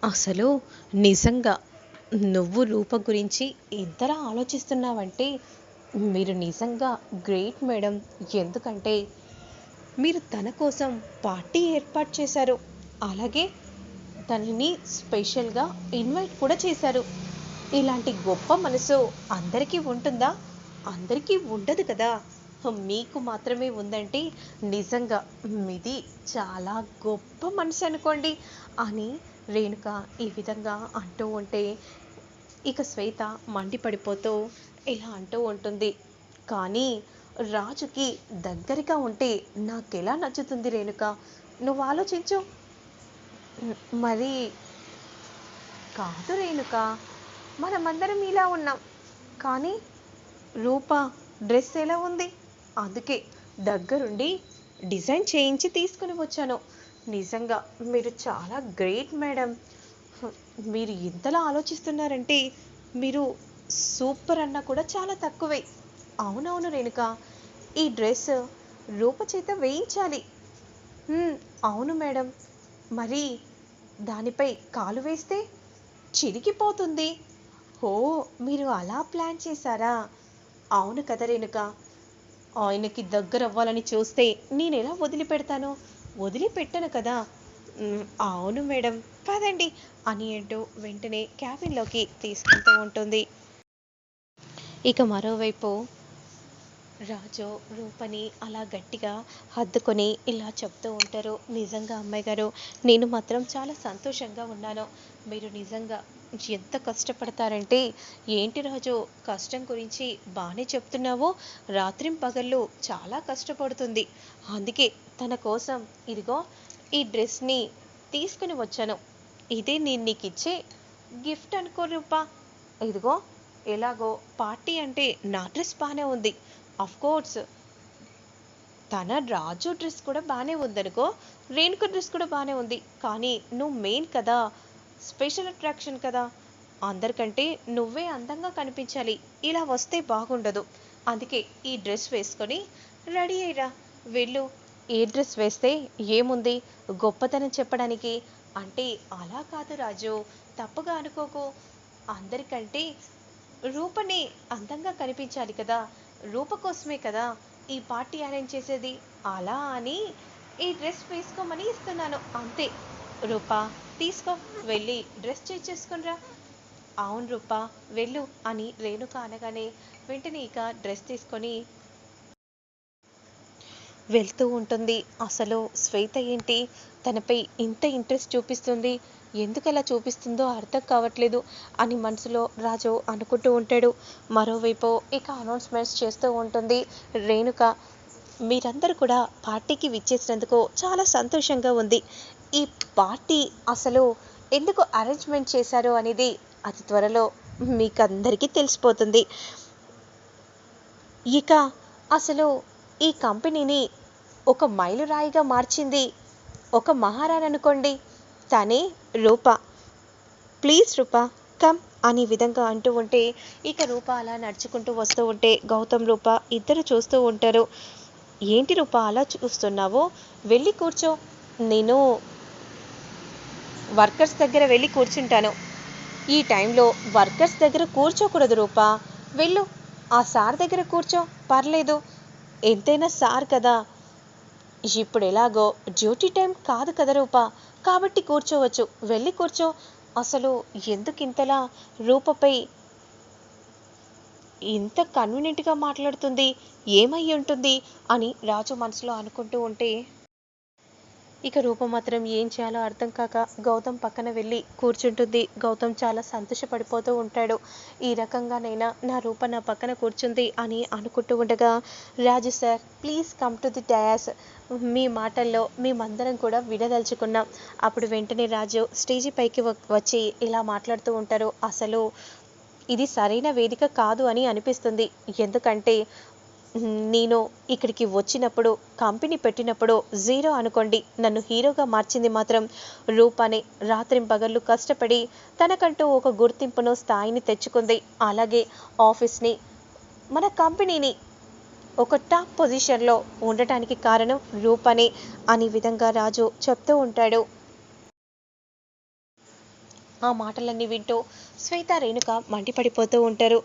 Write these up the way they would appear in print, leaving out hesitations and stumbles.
అసలు నిజంగా నువ్వు రూప గురించి ఇంతలా ఆలోచిస్తున్నావంటే మీరు నిజంగా గ్రేట్ మేడం. ఎందుకంటే మీరు తన కోసం పార్టీ ఏర్పాటు చేశారు. అలాగే తనని స్పెషల్గా ఇన్వైట్ కూడా చేశారు. ఇలాంటి గొప్ప మనసు అందరికీ ఉంటుందా? అందరికీ ఉండదు కదా. మీకు మాత్రమే ఉందంటే నిజంగా మీది చాలా గొప్ప మనసు అనుకోండి అని రేణుక ఈ విధంగా అంటూ ఉంటే ఇక శ్వేత మండిపడిపోతూ ఇలా అంటూ ఉంటుంది. కానీ రాజుకి దగ్గరగా ఉంటే నాకెలా నచ్చుతుంది రేణుక, నువ్వు ఆలోచించు. మరి కాదు రేణుక, మనమందరం ఇలా ఉన్నాం, కానీ రూప డ్రెస్ ఎలా ఉంది, అందుకే దగ్గరుండి డిజైన్ చేయించి తీసుకుని వచ్చాను. నిజంగా మీరు చాలా గ్రేట్ మేడం. మీరు ఇంతలా ఆలోచిస్తున్నారంటే మీరు సూపర్ అన్నా కూడా చాలా తక్కువే. అవునవును రేణుక, ఈ డ్రెస్ రూప చేత వేయించాలి. అవును మేడం, మరి దానిపై కాలు వేస్తే చిరిగిపోతుంది. ఓ, మీరు అలా ప్లాన్ చేశారా? అవును కదా రేణుక, ఆయనకి దగ్గర అవ్వాలని చూస్తే నేను ఎలా వదిలిపెడతాను? వదిలిపెట్టను కదా. అవును మేడం, పదండి అని అంటూ వెంటనే క్యాబిన్లోకి తీసుకుంటూ ఉంటుంది. ఇక మరోవైపు రాజు రూపని అలా గట్టిగా హత్తుకొని ఇలా చెప్తూ ఉంటారు. నిజంగా అమ్మాయి గారు, నేను మాత్రం చాలా సంతోషంగా ఉన్నాను. మీరు నిజంగా ఎంత కష్టపడతారంటే, ఏంటి రాజు కష్టం గురించి బాగానే చెప్తున్నావు, రాత్రింపగళ్ళు చాలా కష్టపడుతుంది. అందుకే తన కోసం ఇదిగో ఈ డ్రెస్ని తీసుకుని వచ్చాను. ఇదే నేను నీకు ఇచ్చే గిఫ్ట్ అనుకో రూపా. ఇదిగో, ఎలాగో పార్టీ అంటే నా డ్రెస్ బాగానే ఉంది. కోర్స్ తన రాజు డ్రెస్ కూడా బాగానే ఉందనుకో, రేణుక డ్రెస్ కూడా బాగానే ఉంది. కానీ నువ్వు మెయిన్ కదా, స్పెషల్ అట్రాక్షన్ కదా, అందరికంటే నువ్వే అందంగా కనిపించాలి. ఇలా వస్తే బాగుండదు. అందుకే ఈ డ్రెస్ వేసుకొని రెడీ అయ్యిరా, వెళ్ళు. ఏ డ్రెస్ వేస్తే ఏముంది గొప్పతనం చెప్పడానికి అంటే? అలా కాదు రాజు, తప్పుగా అనుకోకు. అందరికంటే రూపని అందంగా కనిపించాలి కదా, రూప కోసమే కదా ఈ పార్టీ అరేంజ్ చేసేది. అలా అని ఈ డ్రెస్ వేసుకోమని ఇస్తున్నాను అంతే. రూపా, తీసుకో, వెళ్ళి డ్రెస్ చేంజ్ చేసుకునిరా. అవును రూపా, వెళ్ళు అని రేణుక అనగానే వెంటనే ఇక డ్రెస్ తీసుకొని వెళ్తూ ఉంటుంది. అసలు శ్వేత ఏంటి తనపై ఇంత ఇంట్రెస్ట్ చూపిస్తుంది, ఎందుకు అలా చూపిస్తుందో అర్థం కావట్లేదు అని మనసులో రాజు అనుకుంటూ ఉంటాడు. మరోవైపు ఇక అనౌన్స్మెంట్స్ చేస్తూ ఉంటుంది రేణుక. మీరందరూ కూడా పార్టీకి విచ్చేసినందుకు చాలా సంతోషంగా ఉంది. ఈ పార్టీ అసలు ఎందుకు అరేంజ్మెంట్ చేశారో అనేది అతి త్వరలో మీకు అందరికీ తెలిసిపోతుంది. ఇక అసలు ఈ కంపెనీని ఒక మైలురాయిగా మార్చింది ఒక మహారాణి అనుకోండి, తనే రూప. ప్లీజ్ రూప, కమ్ అనే విధంగా అంటూ ఉంటే ఇక రూప అలా నడుచుకుంటూ వస్తూ ఉంటే గౌతమ్ రూప ఇద్దరు చూస్తూ ఉంటారు. ఏంటి రూప అలా చూస్తున్నావు, వెళ్ళి కూర్చో. నేను వర్కర్స్ దగ్గర వెళ్ళి కూర్చుంటాను. ఈ టైంలో వర్కర్స్ దగ్గర కూర్చోకూడదు రూప, వెళ్ళు ఆ సార్ దగ్గర కూర్చో, పర్లేదు. ఎంతైనా సార్ కదా. ఇప్పుడు ఎలాగో డ్యూటీ టైం కాదు కదా రూప, కాబట్టి కూర్చోవచ్చు, వెళ్ళి కూర్చో. అసలు ఎందుకు ఇంతలా రూపపై ఇంత కన్వీనియంట్గా మాట్లాడుతుంది, ఏమై ఉంటుంది అని రాజు మనసులో అనుకుంటూ ఉంటే ఇక రూప మాత్రం ఏం చేయాలో అర్థం కాక గౌతమ్ పక్కన వెళ్ళి కూర్చుంటుంది. గౌతమ్ చాలా సంతోషపడిపోతూ ఉంటాడు. ఈ రకంగానైనా నా రూప నా పక్కన కూర్చుంది అని అనుకుంటూ ఉండగా, Raju sir please come to the dais. మీ మాటల్లో మేమందరం కూడా వినదలుచుకున్నాం. అప్పుడు వెంటనే రాజు స్టేజీ పైకి వచ్చి ఇలా మాట్లాడుతూ ఉంటారు. అసలు ఇది సరైన వేదిక కాదు అని అనిపిస్తుంది. ఎందుకంటే నేను ఇక్కడికి వచ్చినప్పుడు, కంపెనీ పెట్టినప్పుడు జీరో అనుకోండి, నన్ను హీరోగా మార్చింది మాత్రం రూపానే. రాత్రింపగళ్ళు కష్టపడి తనకంటూ ఒక గుర్తింపును, స్థాయిని తెచ్చుకుంది. అలాగే ఆఫీస్ని, మన కంపెనీని ఒక టాప్ పొజిషన్లో ఉండటానికి కారణం రూపనే అనే విధంగా రాజు చెప్తూ ఉంటాడు. ఆ మాటలన్నీ వింటూ శ్వేత రేణుక మండిపడిపోతూ ఉంటారు.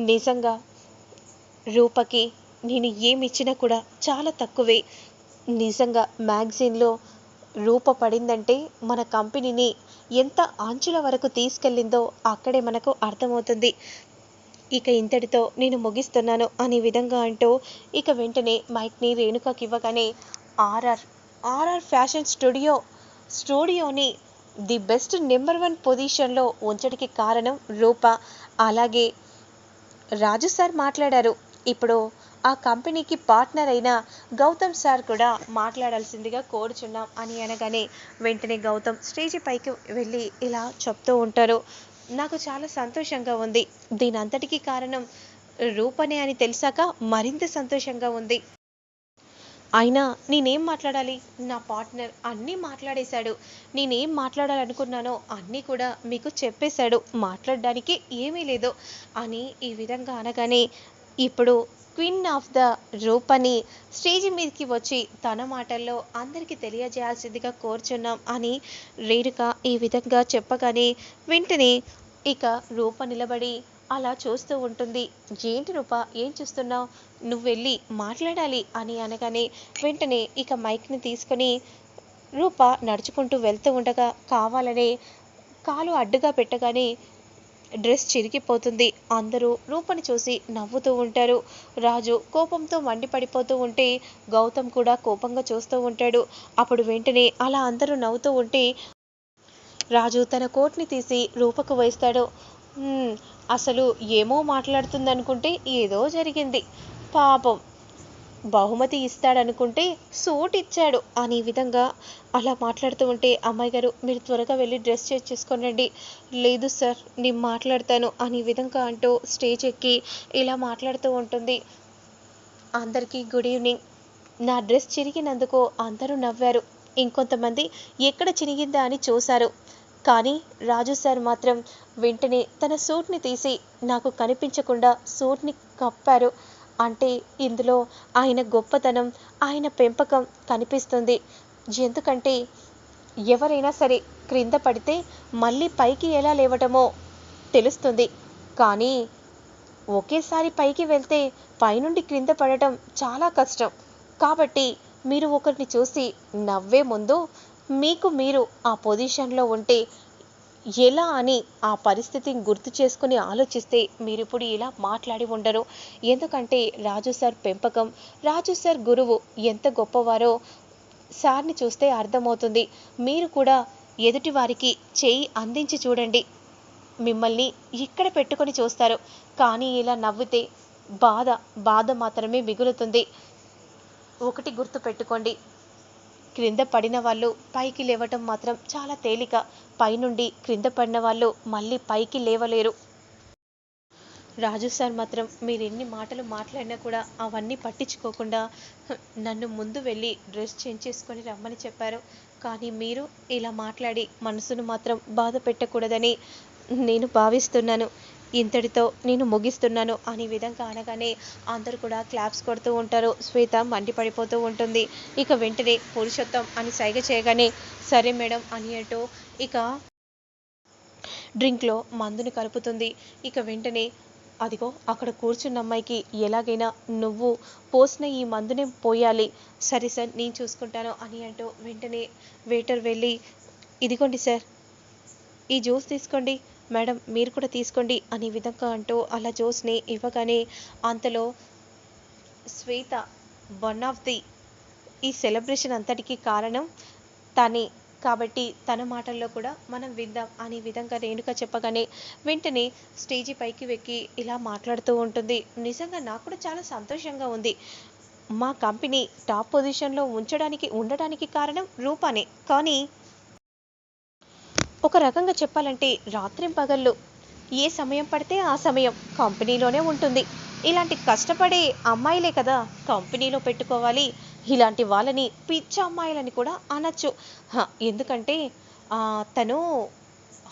నిజంగా రూపకి నేను ఏమిచ్చినా కూడా చాలా తక్కువే. నిజంగా మ్యాగజైన్లో రూప పడిందంటే మన కంపెనీని ఎంత అంచుల వరకు తీసుకెళ్ళిందో అక్కడే మనకు అర్థమవుతుంది. ఇక ఇంతటితో నేను ముగిస్తున్నాను అనే విధంగా అంటూ ఇక వెంటనే మైక్ని రేణుకకి ఇవ్వగానే ఆర్ఆర్ ఆర్ఆర్ ఫ్యాషన్ స్టూడియోని ది బెస్ట్ నెంబర్ 1 పొజిషన్లో ఉంచడానికి కారణం రూప. అలాగే రాజు సార్ మాట్లాడారు. ఇప్పుడు ఆ కంపెనీకి పార్ట్నర్ అయిన గౌతమ్ సార్ కూడా మాట్లాడాల్సిందిగా కోరుచున్నాం అని అనగానే వెంటనే గౌతమ్ స్టేజి పైకి వెళ్ళి ఇలా చెప్తూ ఉంటారు. నాకు చాలా సంతోషంగా ఉంది. దీని అంతటికీ కారణం రూపనే అని తెలిసాక మరింత సంతోషంగా ఉంది. అయినా నేనేం మాట్లాడాలి? నా పార్ట్నర్ అన్నీ మాట్లాడేశాడు. నేనేం మాట్లాడాలనుకున్నానో అన్నీ కూడా మీకు చెప్పేశాడు. మాట్లాడడానికి ఏమీ లేదు అని ఈ విధంగా అనగానే ఇప్పుడు క్వీన్ ఆఫ్ ద రూపని స్టేజ్ మీదకి వచ్చి తన మాటల్లో అందరికీ తెలియజేయాల్సిందిగా కోరుచున్నాం అని రేణుక ఈ విధంగా చెప్పగానే వెంటనే ఇక రూప నిలబడి అలా చూస్తూ ఉంటుంది. ఏంటి రూప, ఏం చూస్తున్నావు? నువ్వు వెళ్ళి మాట్లాడాలి అని అనగానే వెంటనే ఇక మైక్ని తీసుకొని రూప నడుచుకుంటూ వెళ్తూ ఉండగా కావాలనే కాలు అడ్డుగా పెట్టగానే డ్రెస్ చిరిగిపోతుంది. అందరూ రూపని చూసి నవ్వుతూ ఉంటారు. రాజు కోపంతో మండిపడిపోతూ ఉంటే గౌతమ్ కూడా కోపంగా చూస్తూ ఉంటాడు. అప్పుడు వెంటనే అలా అందరూ నవ్వుతూ ఉంటే రాజు తన కోట్ని తీసి రూపకు వేస్తాడు. అసలు ఏమో మాట్లాడుతుందనుకుంటే ఏదో జరిగింది. పాపం బహుమతి ఇస్తాడనుకుంటే సూట్ ఇచ్చాడు అని విధంగా అలా మాట్లాడుతూ ఉంటే అమ్మాయి గారు మీరు త్వరగా వెళ్ళి డ్రెస్ చేంజ్ చేసుకోనండి. లేదు సార్ నేను మాట్లాడతాను అని విధంగా అంటూ స్టేజ్ ఎక్కి ఇలా మాట్లాడుతూ ఉంటుంది. అందరికీ గుడ్ ఈవినింగ్. నా డ్రెస్ చిరిగినందుకు అందరూ నవ్వారు. ఇంకొంతమంది ఎక్కడ చిరిగిందా అని చూశారు. కానీ రాజు సార్ మాత్రం వెంటనే తన సూట్ని తీసి నాకు కనిపించకుండా సూట్ని కప్పారు. అంటే ఇందులో ఆయన గొప్పతనం, ఆయన పెంపకం కనిపిస్తుంది. ఎందుకంటే ఎవరైనా సరే క్రింద పడితే మళ్ళీ పైకి ఎలా లేవటమో తెలుస్తుంది. కానీ ఒకేసారి పైకి వెళ్తే పైనుండి క్రింద పడటం చాలా కష్టం. కాబట్టి మీరు ఒకరిని చూసి నవ్వే ముందు మీకు మీరు ఆ పొజిషన్లో ఉంటే ఎలా అని ఆ పరిస్థితిని గుర్తు చేసుకుని ఆలోచిస్తే మీరు ఇప్పుడు ఇలా మాట్లాడి ఉండరు. ఎందుకంటే రాజు సార్ పెంపకం, రాజు సార్ గురువు ఎంత గొప్పవారో సార్ని చూస్తే అర్థమవుతుంది. మీరు కూడా ఎదుటి వారికి చేయి అందించి చూడండి. మిమ్మల్ని ఇక్కడ పెట్టుకొని చూస్తారు. కానీ ఇలా నవ్వితే బాధ మాత్రమే మిగులుతుంది. ఒకటి గుర్తు పెట్టుకోండి, క్రింద పడిన వాళ్ళు పైకి లేవటం మాత్రం చాలా తేలిక. పైనుండి క్రింద పడిన వాళ్ళు మళ్ళీ పైకి లేవలేరు. రాజు సార్ మాత్రం మీరు ఎన్ని మాటలు మాట్లాడినా కూడా అవన్నీ పట్టించుకోకుండా నన్ను ముందు వెళ్ళి డ్రెస్ చేంజ్ చేసుకొని రమ్మని చెప్పారు. కానీ మీరు ఇలా మాట్లాడి మనసును మాత్రం బాధ పెట్టకూడదని నేను భావిస్తున్నాను. ఇంతటితో నేను ముగిస్తున్నాను అనే విధంగా అనగానే అందరూ కూడా క్లాప్స్ కొడుతూ ఉంటారు. శ్వేత మండిపడిపోతూ ఉంటుంది. ఇక వెంటనే పురుషోత్తం అని సైగ చేయగానే సరే మేడం అని అంటూ ఇక డ్రింక్లో మందుని కలుపుతుంది. ఇక వెంటనే అదిగో అక్కడ కూర్చున్న అమ్మాయికి ఎలాగైనా నువ్వు పోసిన ఈ మందునే పోయాలి. సరే సార్ నేను చూసుకుంటాను అని అంటూ వెంటనే వెయిటర్ వెళ్ళి ఇదిగోండి సార్ ఈ జ్యూస్ తీసుకోండి, మేడం మీరు కూడా తీసుకోండి అనే విధంగా అంటూ అలా జ్యూస్ని ఇవ్వగానే అంతలో శ్వేత వన్ ఆఫ్ ది ఈ సెలబ్రేషన్ అంతటికీ కారణం తనే కాబట్టి తన మాటల్లో కూడా మనం విందాం అనే విధంగా రేణుక చెప్పగానే వెంటనే స్టేజీ పైకి వెక్కి ఇలా మాట్లాడుతూ ఉంటుంది. నిజంగా నాకు కూడా చాలా సంతోషంగా ఉంది. మా కంపెనీ టాప్ పొజిషన్లో ఉండడానికి కారణం రూపానే. కానీ ఒక రకంగా చెప్పాలంటే రాత్రింపగళ్ళు ఏ సమయం పడితే ఆ సమయం కంపెనీలోనే ఉంటుంది. ఇలాంటి కష్టపడే అమ్మాయిలే కదా కంపెనీలో పెట్టుకోవాలి. ఇలాంటి వాళ్ళని పిచ్చ అమ్మాయిలని కూడా అనొచ్చు. ఎందుకంటే తను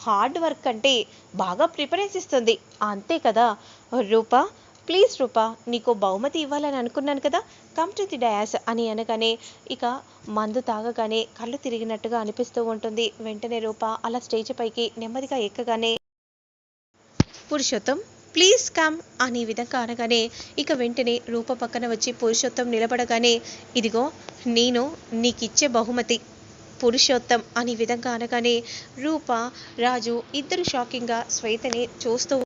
హార్డ్ వర్క్ అంటే బాగా ప్రిపరేషన్ ఇస్తుంది అంతే కదా రూప. ప్లీజ్ రూపా, నీకు బహుమతి ఇవ్వాలని అనుకున్నాను కదా, కమ్ టు ది డయాస్ అని అనగానే ఇక మందు తాగగానే కళ్ళు తిరిగినట్టుగా అనిపిస్తూ ఉంటుంది. వెంటనే రూప అలా స్టేజ్ పైకి నెమ్మదిగా ఎక్కగానే పురుషోత్తం ప్లీజ్ కమ్ అనే విధంగా అనగానే ఇక వెంటనే రూప పక్కన వచ్చి పురుషోత్తం నిలబడగానే ఇదిగో నేను నీకిచ్చే బహుమతి పురుషోత్తం అనే విధంగా అనగానే రూప రాజు ఇద్దరు షాకింగ్గా శ్వేతని చూస్తూ